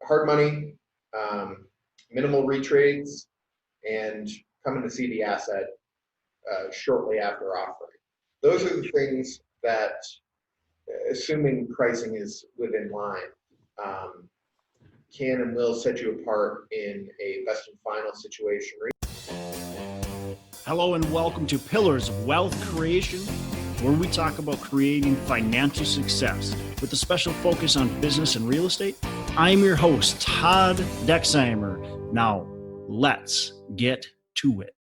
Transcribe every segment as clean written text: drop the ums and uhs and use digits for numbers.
hard money, minimal retrades, and coming to see the asset shortly after offering. Those are the things that, assuming pricing is within line, can and will set you apart in a best and final situation. Hello and welcome to Pillars of Wealth Creation, where we talk about creating financial success with a special focus on business and real estate. I'm your host, Todd Dexheimer. Now, let's get to it.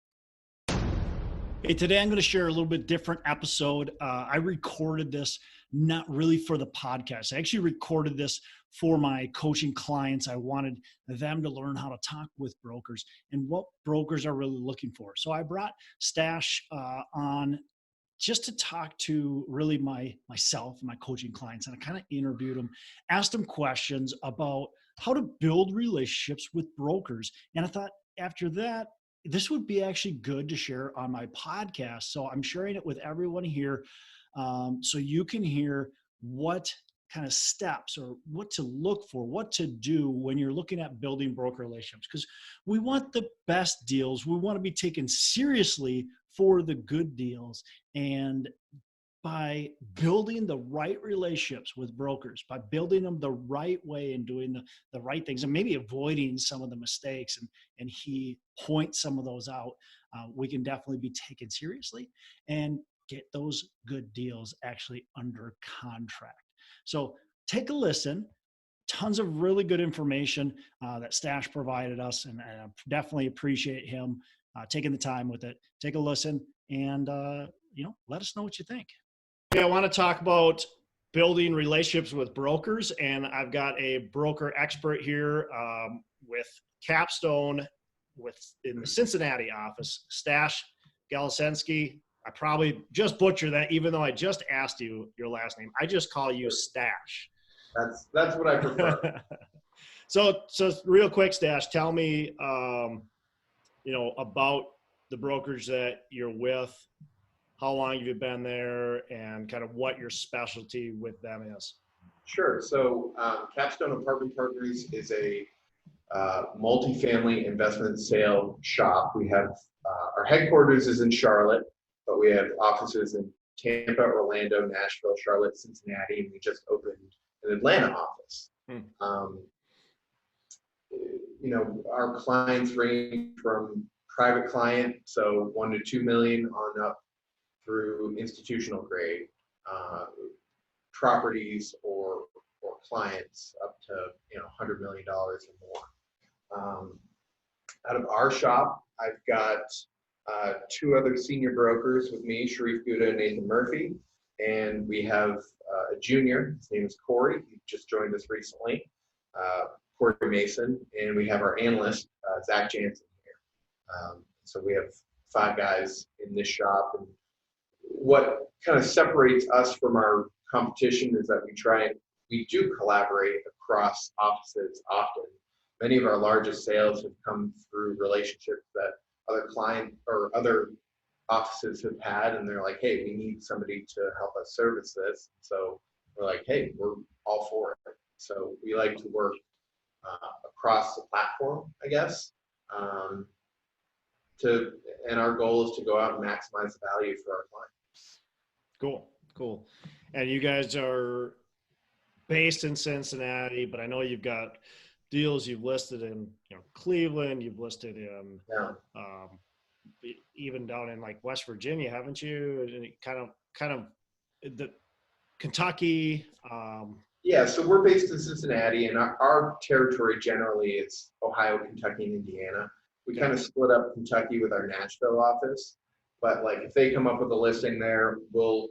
Hey, today I'm going to share a little bit different episode. I recorded this not really for the podcast. I actually recorded this for my coaching clients. I wanted them to learn how to talk with brokers and what brokers are really looking for. So I brought Stash on just to talk to really myself and my coaching clients, and I kind of interviewed them, asked them questions about how to build relationships with brokers. And I thought after that, this would be actually good to share on my podcast. So I'm sharing it with everyone here so you can hear what kind of steps or what to look for, what to do when you're looking at building broker relationships. Because we want the best deals. We want to be taken seriously for the good deals. And by building the right relationships with brokers, by building them the right way and doing the right things, and maybe avoiding some of the mistakes, and he points some of those out, we can definitely be taken seriously and get those good deals actually under contract. So take a listen. Tons of really good information that Stash provided us, and I definitely appreciate him taking the time with it. Take a listen and let us know what you think. Okay, I want to talk about building relationships with brokers, and I've got a broker expert here with Capstone in the Cincinnati office, Stash Geleszinski. I probably just butchered that, even though I just asked you your last name. I just call you Stash. That's what I prefer. So real quick, Stash, tell me, about the brokers that you're with. How long have you been there, and kind of what your specialty with them is? Sure. So Capstone Apartment Partners is a multifamily investment sale shop. We have our headquarters is in Charlotte, but we have offices in Tampa, Orlando, Nashville, Charlotte, Cincinnati, and we just opened an Atlanta office. Our clients range from private client, so 1 to 2 million on up, through institutional grade properties or clients up to $100 million or more. Out of our shop, I've got 2 other senior brokers with me, Sharif Gouda and Nathan Murphy, and we have a junior. His name is Corey. He just joined us recently, Corey Mason, and we have our analyst, Zach Jansen here. So we have 5 guys in this shop, and what kind of separates us from our competition is that we do collaborate across offices often. Many of our largest sales have come through relationships that other client or other offices have had, and they're like, hey, we need somebody to help us service this. So we're like, hey, we're all for it. So we like to work across the platform, I guess. And our goal is to go out and maximize the value for our clients. Cool. And you guys are based in Cincinnati, but I know you've got deals you've listed in Cleveland, you've listed in even down in like West Virginia, haven't you? And kind of the Kentucky. Yeah, so we're based in Cincinnati, and our territory generally is Ohio, Kentucky, and Indiana. We kind of split up Kentucky with our Nashville office, but like if they come up with a listing there, they'll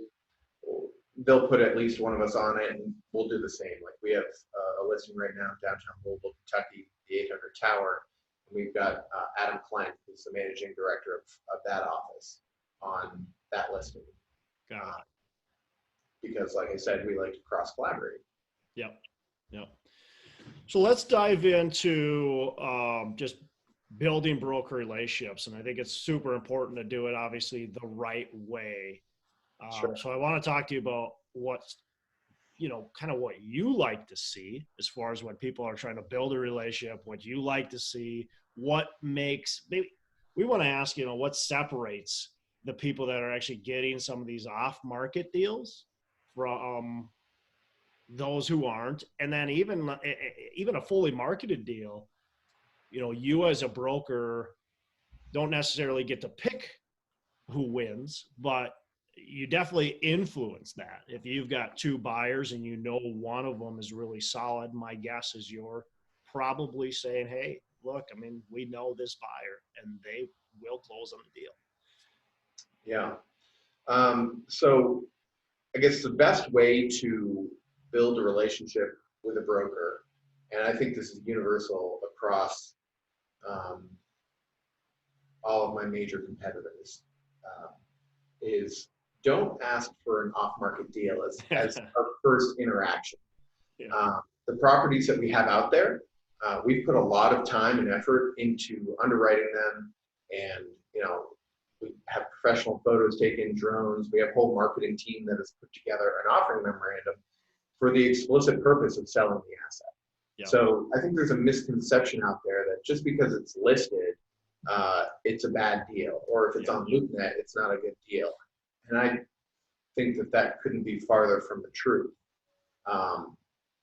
put at least one of us on it, and we'll do the same. Like we have a listing right now in downtown Louisville, Kentucky, the 800 Tower, and we've got Adam Klein, who's the managing director of that office, on that listing. Got it. Because like I said, we like to cross collaborate. Yep. So let's dive into just building broker relationships. And I think it's super important to do it, obviously, the right way. Sure. So I want to talk to you about what kind of what you like to see as far as when people are trying to build a relationship, what you like to see, what makes, maybe we want to ask, what separates the people that are actually getting some of these off-market deals from those who aren't. And then even a fully marketed deal, you as a broker don't necessarily get to pick who wins, but you definitely influence that. If you've got two buyers and one of them is really solid, my guess is you're probably saying, hey, look, we know this buyer and they will close on the deal. Yeah. So I guess the best way to build a relationship with a broker, and I think this is universal across all of my major competitors, is don't ask for an off-market deal as our first interaction. Yeah. The properties that we have out there, we've put a lot of time and effort into underwriting them, and we have professional photos taken, drones. We have a whole marketing team that has put together an offering memorandum for the explicit purpose of selling the asset. Yep. So I think there's a misconception out there that just because it's listed, it's a bad deal, or if it's on LoopNet, it's not a good deal. And I think that couldn't be farther from the truth.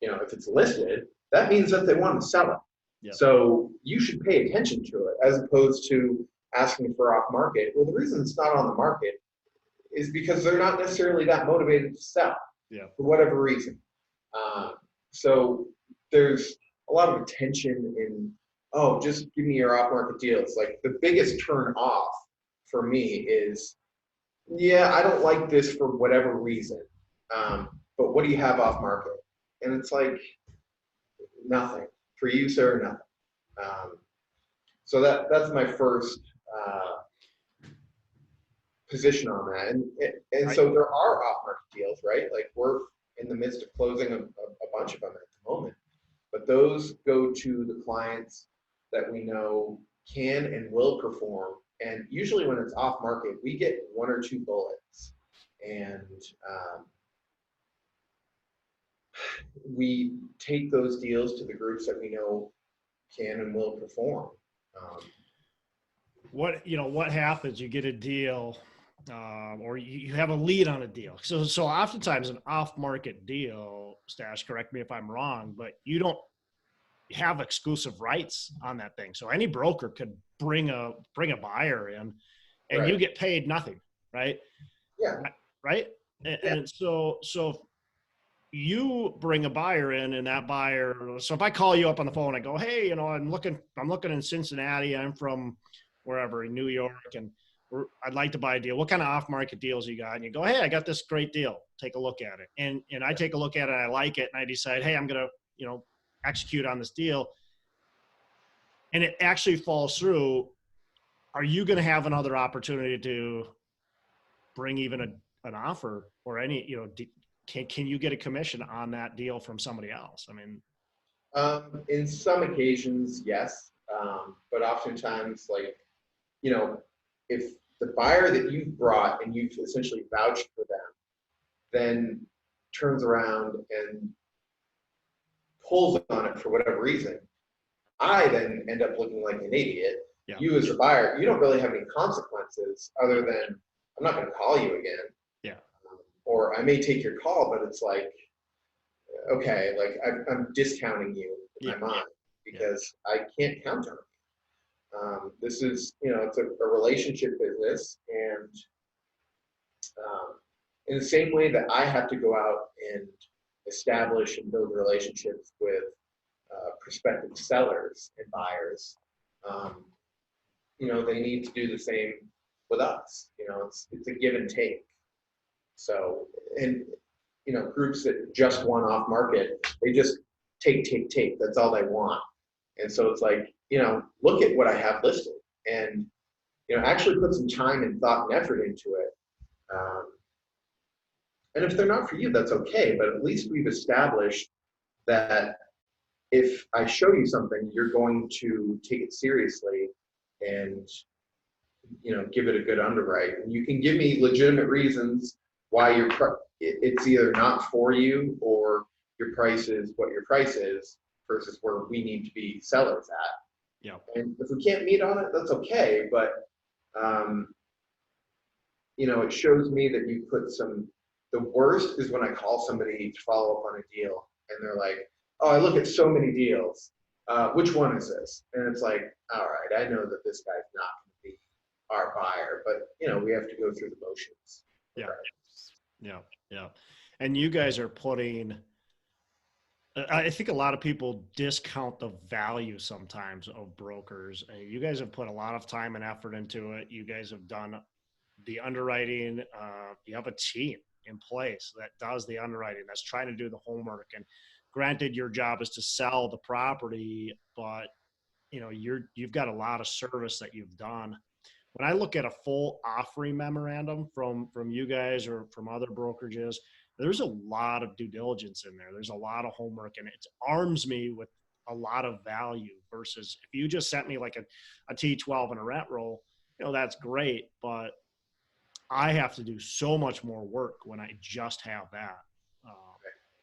If it's listed, that means that they want to sell it. Yep. So you should pay attention to it as opposed to asking for off market. Well, the reason it's not on the market is because they're not necessarily that motivated to sell for whatever reason. So there's a lot of attention in, just give me your off market deals. Like the biggest turn off for me is, I don't like this for whatever reason. But what do you have off market? And it's like, nothing. For you, sir, nothing. So that's my first position on that. And so there are off-market deals, right? Like we're in the midst of closing a bunch of them at the moment. But those go to the clients that we know can and will perform. And usually when it's off-market, we get one or two bullets. And we take those deals to the groups that we know can and will perform. What happens? You get a deal, or you have a lead on a deal. So oftentimes an off-market deal, Stash, correct me if I'm wrong, but you don't have exclusive rights on that thing. So any broker could bring a buyer in, and you get paid nothing, right? Yeah. Right. And so you bring a buyer in, and that buyer. So if I call you up on the phone, I go, hey, I'm looking in Cincinnati. I'm from wherever in New York, and I'd like to buy a deal. What kind of off-market deals you got? And you go, hey, I got this great deal. Take a look at it. And I take a look at it, and I like it, and I decide, hey, I'm gonna, execute on this deal. And it actually falls through. Are you going to have another opportunity to bring even an offer or any, can you get a commission on that deal from somebody else? In some occasions, yes. But oftentimes, if the buyer that you've brought and you've essentially vouched for them, then turns around and pulls on it for whatever reason, I then end up looking like an idiot. Yeah. You as the buyer, you don't really have any consequences other than I'm not going to call you again. Yeah. Or I may take your call, but it's like, okay, like I'm discounting you in my mind because I can't count on you. This is, it's a relationship business, and in the same way that I have to go out and establish and build relationships with prospective sellers and buyers, they need to do the same with us. It's a give and take. So, and groups that just want off market, they just take. That's all they want. And so it's like, look at what I have listed, and actually put some time and thought and effort into it. And if they're not for you, that's okay. But at least we've established that if I show you something, you're going to take it seriously and give it a good underwrite. And you can give me legitimate reasons why it's either not for you, or your price is what your price is versus where we need to be sellers at. Yeah. And if we can't meet on it, that's okay. But, it shows me that you put the worst is when I call somebody to follow up on a deal and they're like, oh, I look at so many deals. Which one is this? And it's like, all right, I know that this guy's not going to be our buyer, but we have to go through the motions. Yeah. Yeah. Yeah. And you guys are I think a lot of people discount the value sometimes of brokers. You guys have put a lot of time and effort into it. You guys have done the underwriting. You have a team in place that does the underwriting, that's trying to do the homework. And granted, your job is to sell the property, but you've got a lot of service that you've done. When I look at a full offering memorandum from you guys or from other brokerages, there's a lot of due diligence in there. There's a lot of homework, and it arms me with a lot of value versus if you just sent me like a T12 and a rent roll, that's great, but I have to do so much more work when I just have that.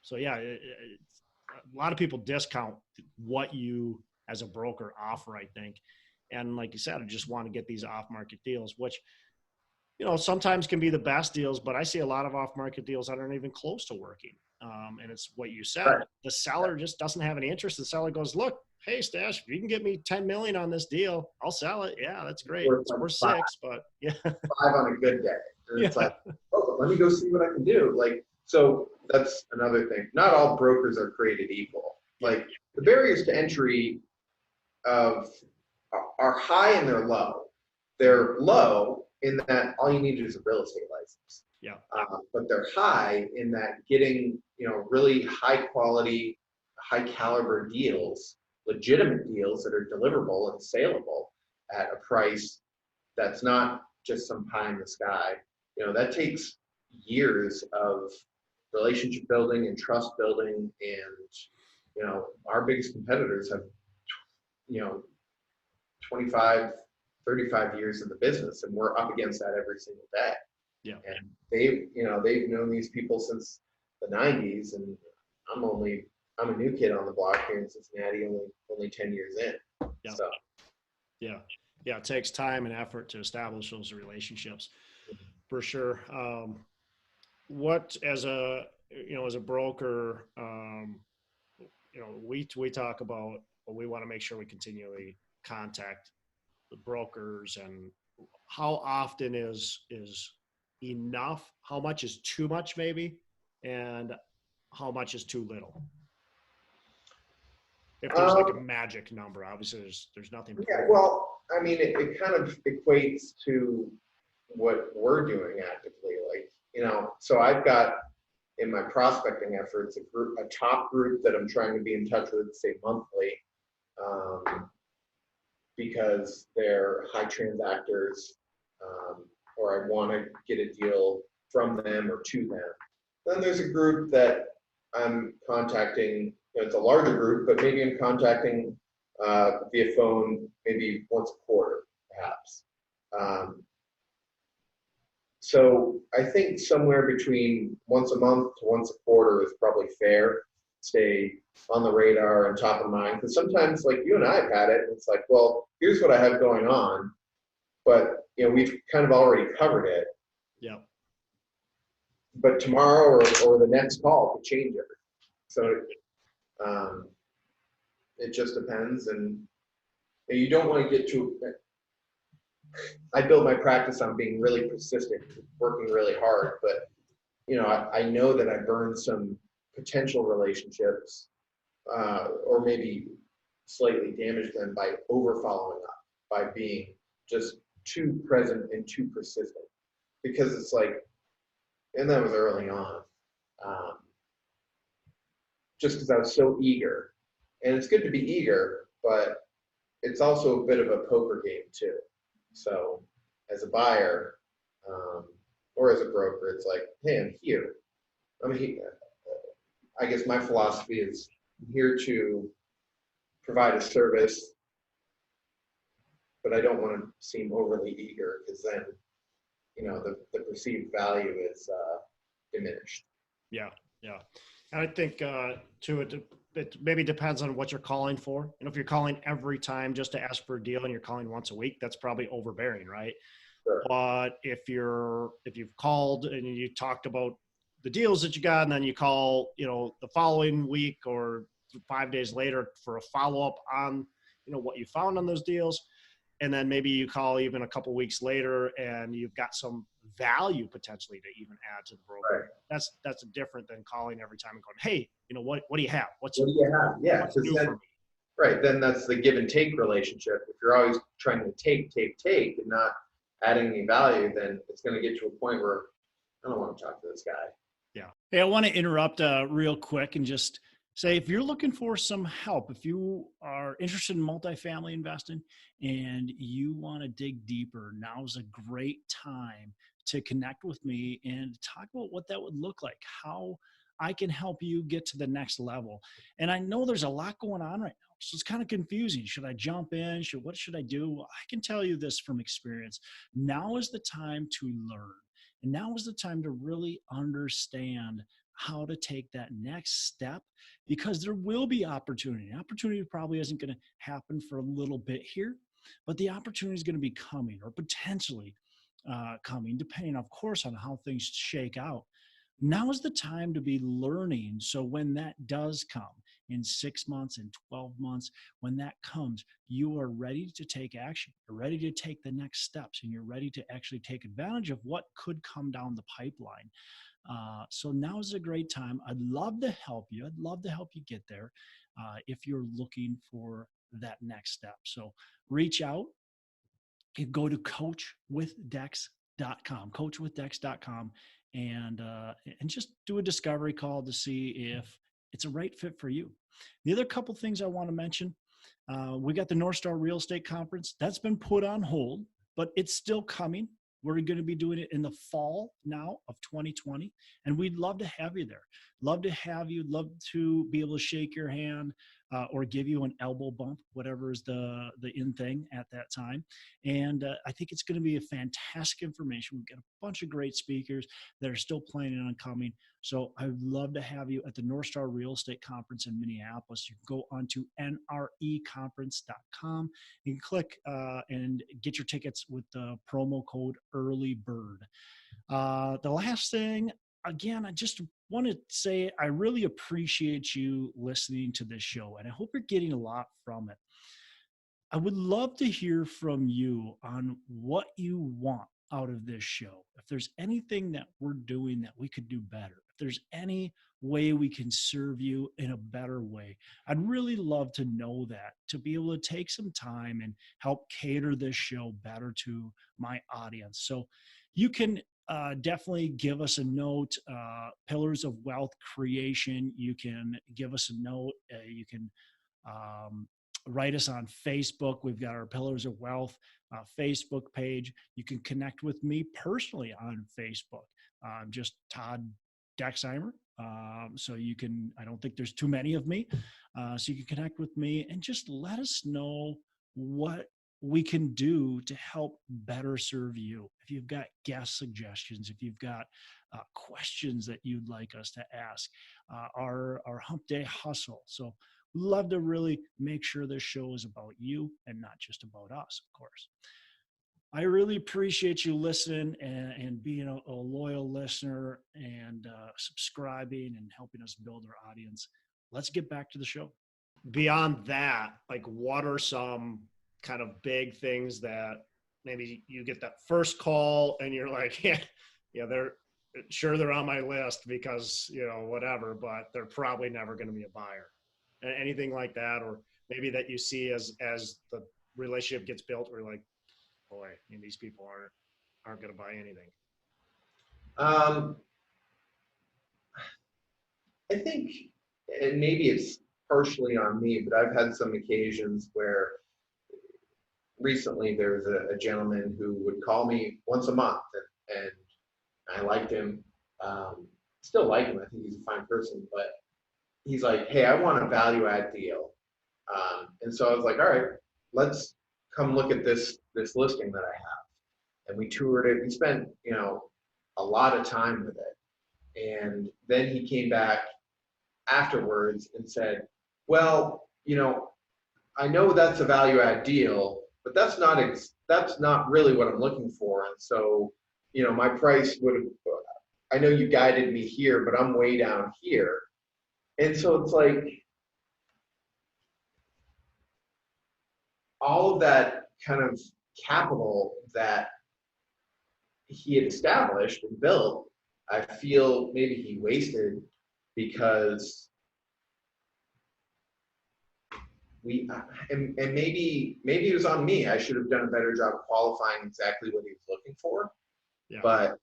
So yeah, a lot of people discount what you as a broker offer, I think. And like you said, I just want to get these off-market deals, which, sometimes can be the best deals, but I see a lot of off-market deals that aren't even close to working. And it's what you said. Right. The seller just doesn't have any interest. The seller goes, look, hey, Stash, if you can get me 10 million on this deal, I'll sell it. Yeah, that's great. It's worth 6, but yeah. 5 on a good day. And it's Yeah. like, oh, let me go see what I can do. So that's another thing. Not all brokers are created equal. Like, the barriers to entry are high and they're low. They're low in that all you need is a real estate license. Yeah. But they're high in that getting, really high quality, high caliber deals, legitimate deals that are deliverable and saleable at a price that's not just some pie in the sky. That takes years of relationship building and trust building. And, our biggest competitors have, 25, 35 years in the business, and we're up against that every single day. Yeah. And they've known these people since the 90s, and I'm a new kid on the block here in Cincinnati, only 10 years in. Yeah. So Yeah. It takes time and effort to establish those relationships, for sure. What as a broker, we talk about, well, we want to make sure we continually contact the brokers, and how often is enough, how much is too much maybe, and how much is too little. If there's like a magic number, obviously there's nothing. Yeah, well, I mean, it kind of equates to what we're doing actively. So I've got in my prospecting efforts a top group that I'm trying to be in touch with, say, monthly, because they're high transactors, or I want to get a deal from them or to them. Then there's a group that I'm contacting. It's a larger group, but maybe I'm contacting via phone maybe once a quarter, perhaps. So I think somewhere between once a month to once a quarter is probably fair. Stay on the radar and top of mind, because sometimes, like you and I have had it, it's like, well, here's what I have going on, but we've kind of already covered it. Yeah. But tomorrow or the next call could change everything. So it just depends, and you don't want to get too. I build my practice on being really persistent, working really hard, but I know that I burned some potential relationships, or maybe slightly damaged them by over following up, by being just too present and too persistent, because it's like, and that was early on, just because I was so eager. And it's good to be eager, but it's also a bit of a poker game too. So as a buyer, or as a broker, it's like, hey, I'm here. I guess my philosophy is I'm here to provide a service, but I don't want to seem overly eager, because then, the perceived value is diminished. Yeah. Yeah. And I think too, it maybe depends on what you're calling for. If you're calling every time just to ask for a deal and you're calling once a week, that's probably overbearing, right? Sure. But if you've called and you talked about the deals that you got, and then you call, the following week or 5 days later for a follow up on, what you found on those deals, and then maybe you call even a couple weeks later and you've got some value potentially to even add to the broker. Right. That's different than calling every time and going, hey, what do you have? What do you have? Yeah, what's new for me? Right. Then that's the give and take relationship. If you're always trying to take, and not adding any value, then it's going to get to a point where I don't want to talk to this guy. Yeah. Hey, I want to interrupt real quick and just say, if you're looking for some help, if you are interested in multifamily investing and you want to dig deeper, now's a great time to connect with me and talk about what that would look like, how I can help you get to the next level. And I know there's a lot going on right now, so it's kind of confusing. Should I jump in? What should I do? Well, I can tell you this from experience. Now is the time to learn. And now is the time to really understand how to take that next step, because there will be opportunity. Opportunity probably isn't going to happen for a little bit here, but the opportunity is going to be coming, or potentially coming, depending, of course, on how things shake out. Now is the time to be learning. So when that does come in 6 months, in 12 months, when that comes, you are ready to take action. You're ready to take the next steps, and you're ready to actually take advantage of what could come down the pipeline. So now is a great time. I'd love to help you. I'd love to help you get there if you're looking for that next step. So reach out. You go to coachwithdex.com, coachwithdex.com, and just do a discovery call to see if it's a right fit for you. The other couple things I want to mention, we got the North Star Real Estate Conference. That's been put on hold, but it's still coming. We're going to be doing it in the fall now of 2020, and we'd love to have you there. Love to have you. Love to be able to shake your hand or give you an elbow bump, whatever is the in thing at that time. And I think it's going to be a fantastic information. We've got a bunch of great speakers that are still planning on coming. So I'd love to have you at the North Star Real Estate Conference in Minneapolis. You can go onto nreconference.com and click and get your tickets with the promo code EARLYBIRD. The last thing, again, I just want to say I really appreciate you listening to this show, and I hope you're getting a lot from it. I would love to hear from you on what you want out of this show. If there's anything that we're doing that we could do better, if there's any way we can serve you in a better way, I'd really love to know that, to be able to take some time and help cater this show better to my audience. So you can definitely give us a note, Pillars of Wealth Creation. You can give us a note. You can write us on Facebook. We've got our Pillars of Wealth Facebook page. You can connect with me personally on Facebook. I'm just Todd Dexheimer. So you can, I don't think there's too many of me. So you can connect with me and just let us know what we can do to help better serve you. If you've got guest suggestions, if you've got questions that you'd like us to ask, our hump day hustle. So love to really make sure this show is about you and not just about us, of course. I really appreciate you listening and being a loyal listener and subscribing and helping us build our audience. Let's get back to the show. Beyond that, like, what are some kind of big things that maybe you get that first call and you're like, yeah, they're on my list because, whatever, but they're probably never going to be a buyer. Anything like that, or maybe that you see as the relationship gets built, we're like, boy, these people aren't going to buy anything. I think, and maybe it's partially on me, but I've had some occasions where recently there was a gentleman who would call me once a month, and I liked him, still like him. I think he's a fine person, but he's like, hey, I want a value add deal. And so I was like, all right, let's come look at this listing that I have. And we toured it. We spent, a lot of time with it. And then he came back afterwards and said, well, I know that's a value add deal, but that's not really what I'm looking for. And so, my price would have, I know you guided me here, but I'm way down here. And so it's like all of that kind of capital that he had established and built, I feel maybe he wasted because and maybe it was on me. I should have done a better job qualifying exactly what he was looking for. Yeah. But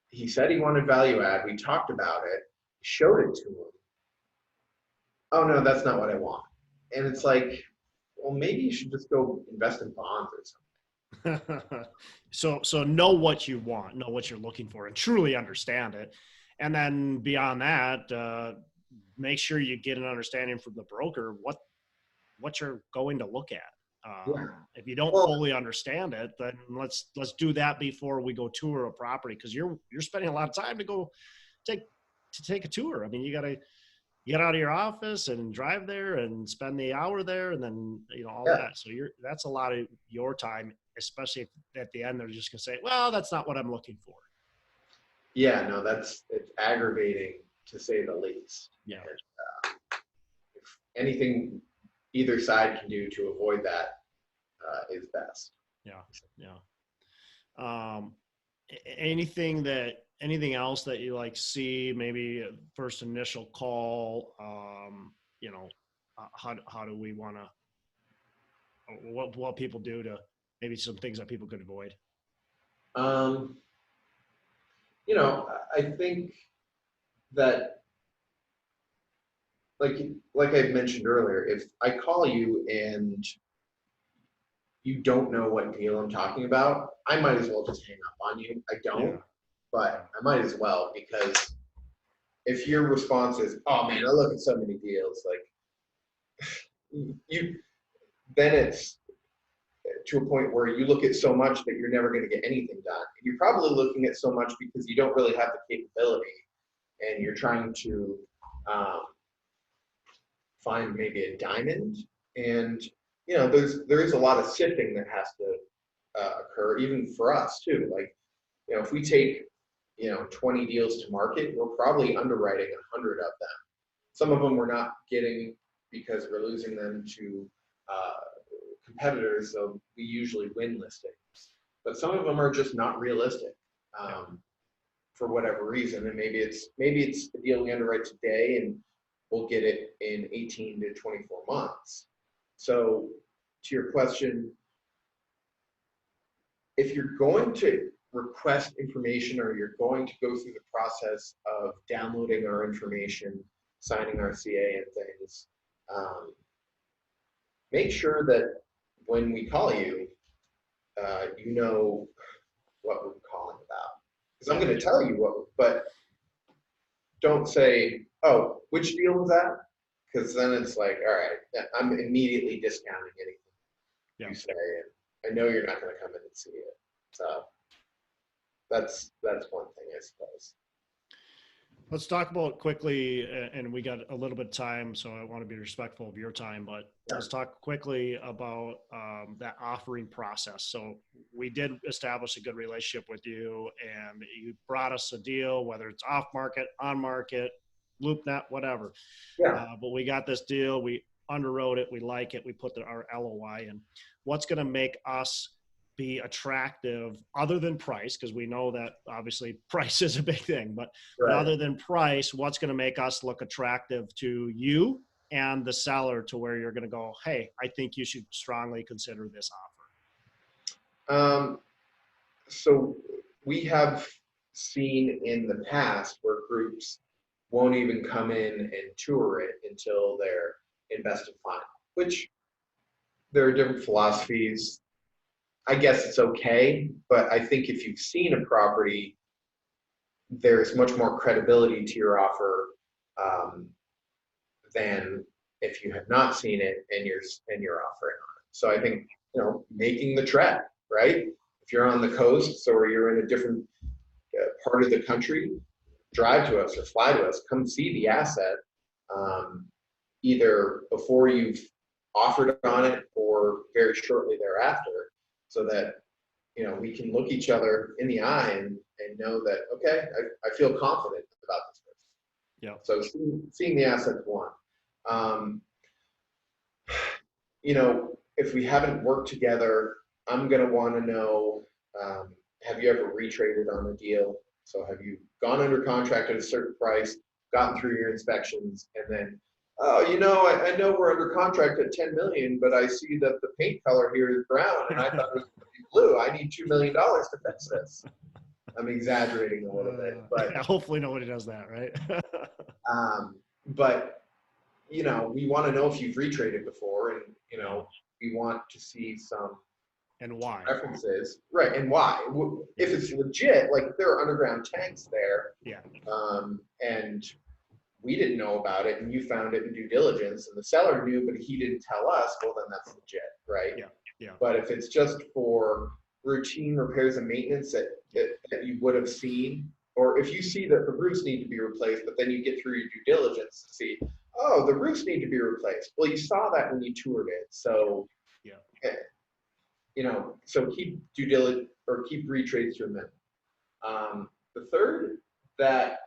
he said he wanted value add. We talked about it, showed it to him. Oh no, that's not what I want. And it's like, well, maybe you should just go invest in bonds or something. So know what you want, know what you're looking for, and truly understand it. And then beyond that, make sure you get an understanding from the broker what you're going to look at. If you don't fully understand it, then let's do that before we go tour a property, because you're spending a lot of time to go take a tour. I mean, you got to get out of your office and drive there and spend the hour there, and then all that. So that's a lot of your time, especially if at the end they're just gonna say, well, that's not what I'm looking for. Yeah, no, it's aggravating to say the least. Yeah. And, if anything either side can do to avoid that is best. Yeah. Anything else that you see, maybe first initial call, how do we want to, what people do to, maybe some things that people could avoid? I think that like I mentioned earlier, if I call you and you don't know what deal I'm talking about, I might as well just hang up on you. I don't, but I might as well, because if your response is, oh man, I look at so many deals, then it's to a point where you look at so much that you're never going to get anything done. And you're probably looking at so much because you don't really have the capability, and you're trying to find maybe a diamond. And there is a lot of sifting that has to occur, even for us too. If we take 20 deals to market, we're probably underwriting 100 of them. Some of them we're not getting because we're losing them to competitors, so we usually win listings. But some of them are just not realistic for whatever reason, and maybe it's the deal we underwrite today, and we'll get it in 18 to 24 months. So to your question, if you're going to request information, or you're going to go through the process of downloading our information, signing our CA and things, make sure that when we call you, you know what we're calling about. Because I'm going to tell you but don't say, oh, which deal was that? Because then it's like, all right, I'm immediately discounting anything you say, and I know you're not going to come in and see it. So that's one thing, I suppose. Let's talk about quickly, and we got a little bit of time, so I want to be respectful of your time, but let's talk quickly about that offering process. So we did establish a good relationship with you, and you brought us a deal, whether it's off market, on market, LoopNet, whatever. But we got this deal, we underwrote it, we like it, we put our LOI in. What's going to make us be attractive other than price? Because we know that obviously price is a big thing, but other than price, what's going to make us look attractive to you and the seller, to where you're going to go, hey, I think you should strongly consider this offer? So we have seen in the past where groups won't even come in and tour it until they're invested final, which there are different philosophies. I guess it's okay, but I think if you've seen a property, there's much more credibility to your offer than if you have not seen it and you're offering on it. So I think making the trek, right? If you're on the coast or you're in a different part of the country, drive to us or fly to us, come see the asset, either before you've offered on it or very shortly thereafter, so that, we can look each other in the eye and know that, okay, I feel confident about this person. Yeah. So seeing the asset's one. If we haven't worked together, I'm going to want to know, have you ever retraded on a deal? So have you gone under contract at a certain price, gotten through your inspections, and then, I know we're under contract at 10 million, but I see that the paint color here is brown and I thought it was going to be blue. I need $2 million to fix this. I'm exaggerating a little bit, but hopefully nobody does that, right? but we want to know if you've retraded before, and we want to see some and why references, right? And why? If it's legit, like if there are underground tanks there, and we didn't know about it, and you found it in due diligence, and the seller knew, but he didn't tell us, well, then that's legit, right? Yeah. But if it's just for routine repairs and maintenance that you would have seen, or if you see that the roofs need to be replaced, but then you get through your due diligence to see, oh, the roofs need to be replaced. Well, you saw that when you toured it, so so keep due diligence or keep retrades to a minimum. The third that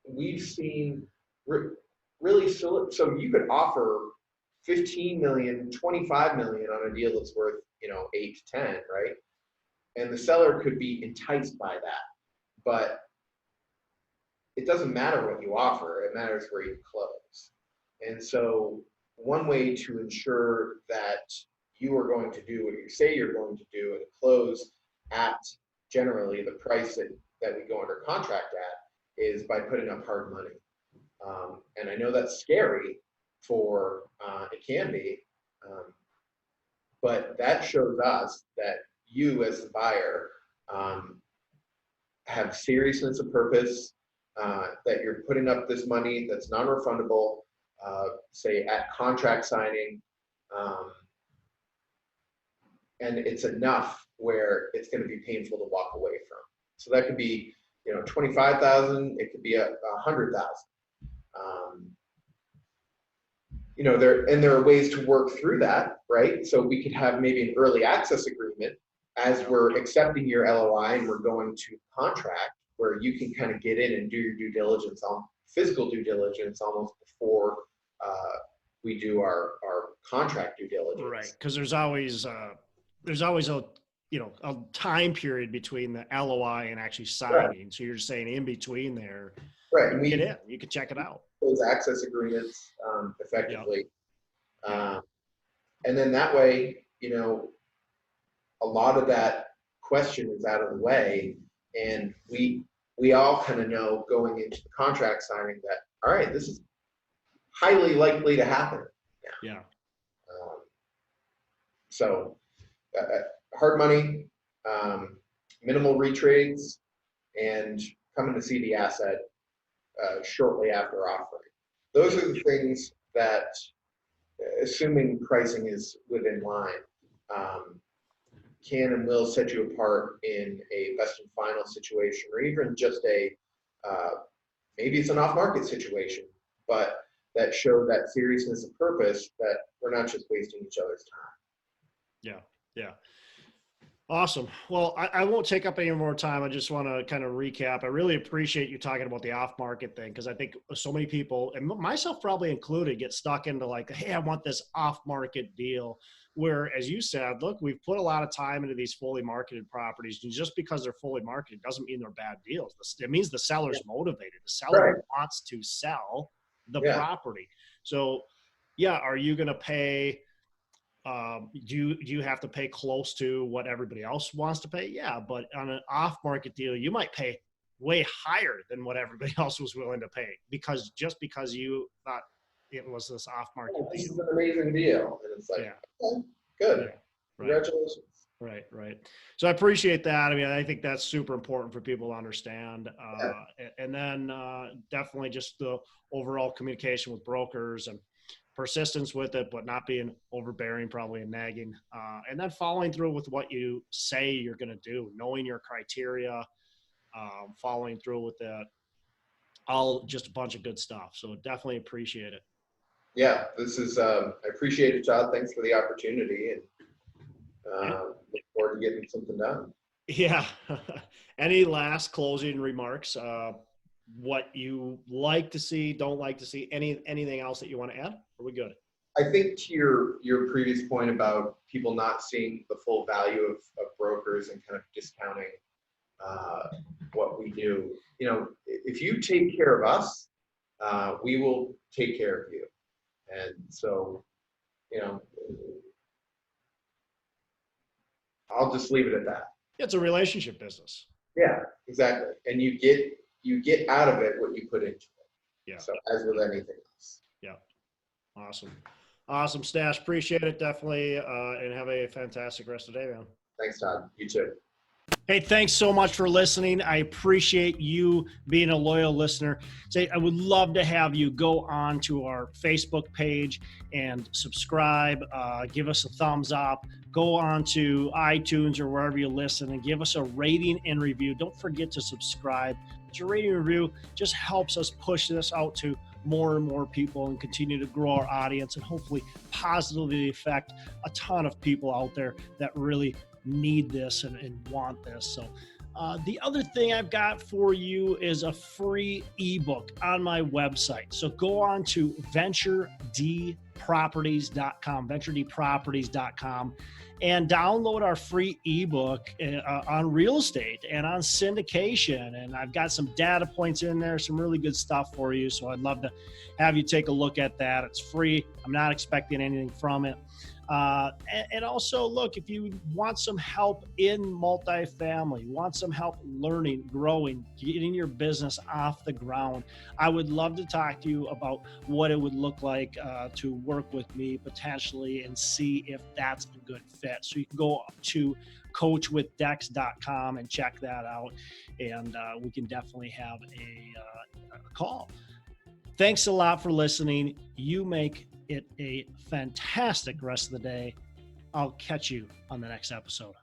we've seen really, so you could offer 15 million, 25 million on a deal that's worth 8 to 10, right? And the seller could be enticed by that, but it doesn't matter what you offer, it matters where you close. And so one way to ensure that you are going to do what you say you're going to do and close at generally the price that we go under contract at is by putting up hard money. And I know that's scary it can be, but that shows us that you as the buyer have seriousness of purpose, that you're putting up this money that's non-refundable, say at contract signing, and it's enough where it's going to be painful to walk away from. So that could be, 25,000. It could be 100,000. There are ways to work through that, right? So we could have maybe an early access agreement as we're accepting your LOI and we're going to contract, where you can kind of get in and do your due diligence, physical due diligence, almost before we do our contract due diligence. Right, because there's always a time period between the LOI and actually signing. Right. So you're saying in between there, right? And get in, you can check it out. Those access agreements effectively, and then that way, a lot of that question is out of the way, and we all kind of know going into the contract signing that, all right, this is highly likely to happen. Yeah. So hard money, minimal retrades, and coming to see the asset shortly after offering. Those are the things that, assuming pricing is within line, can and will set you apart in a best and final situation, or even just maybe it's an off-market situation, but that show that seriousness of purpose, that we're not just wasting each other's time. Yeah. Awesome. Well, I won't take up any more time. I just want to kind of recap. I really appreciate you talking about the off-market thing, because I think so many people, and myself probably included, get stuck into like, hey, I want this off-market deal. Where, as you said, look, we've put a lot of time into these fully marketed properties, and just because they're fully marketed doesn't mean they're bad deals. It means the seller's motivated. The seller wants to sell the property. So, are you going to pay? Do you have to pay close to what everybody else wants to pay? Yeah, but on an off-market deal, you might pay way higher than what everybody else was willing to pay, because you thought it was this off-market deal. This is an amazing deal, and it's like, okay, good, congratulations. Right. So I appreciate that. I mean, I think that's super important for people to understand. And then definitely just the overall communication with brokers and persistence with it, but not being overbearing, probably, and nagging. And then following through with what you say you're going to do, knowing your criteria, following through with that. all just a bunch of good stuff. So definitely appreciate it. Yeah, this is, I appreciate it, Todd. Thanks for the opportunity, and look forward to getting something done. Yeah. Any last closing remarks? What you like to see, don't like to see, anything else that you want to add? Are we good? I think to your previous point about people not seeing the full value of brokers and kind of discounting what we do, if you take care of us, we will take care of you. And so, I'll just leave it at that. It's a relationship business. Yeah, exactly. And you get out of it what you put into it. Yeah. So as with anything else. Yeah. Awesome, Stash. Appreciate it, definitely. And have a fantastic rest of the day, man. Thanks, Todd. You too. Hey, thanks so much for listening. I appreciate you being a loyal listener. I would love to have you go on to our Facebook page and subscribe. Give us a thumbs up. Go on to iTunes or wherever you listen and give us a rating and review. Don't forget to subscribe. Your rating and review just helps us push this out to more and more people and continue to grow our audience and hopefully positively affect a ton of people out there that really need this and want this. So the other thing I've got for you is a free ebook on my website. So go on to venturedproperties.com, and download our free ebook on real estate and on syndication. And I've got some data points in there, some really good stuff for you. So I'd love to have you take a look at that. It's free. I'm not expecting anything from it. And also, look, if you want some help in multifamily, want some help learning, growing, getting your business off the ground, I would love to talk to you about what it would look like to work with me potentially and see if that's a good fit. So you can go to coachwithdex.com and check that out, and we can definitely have a call. Thanks a lot for listening. You make it a fantastic rest of the day. I'll catch you on the next episode.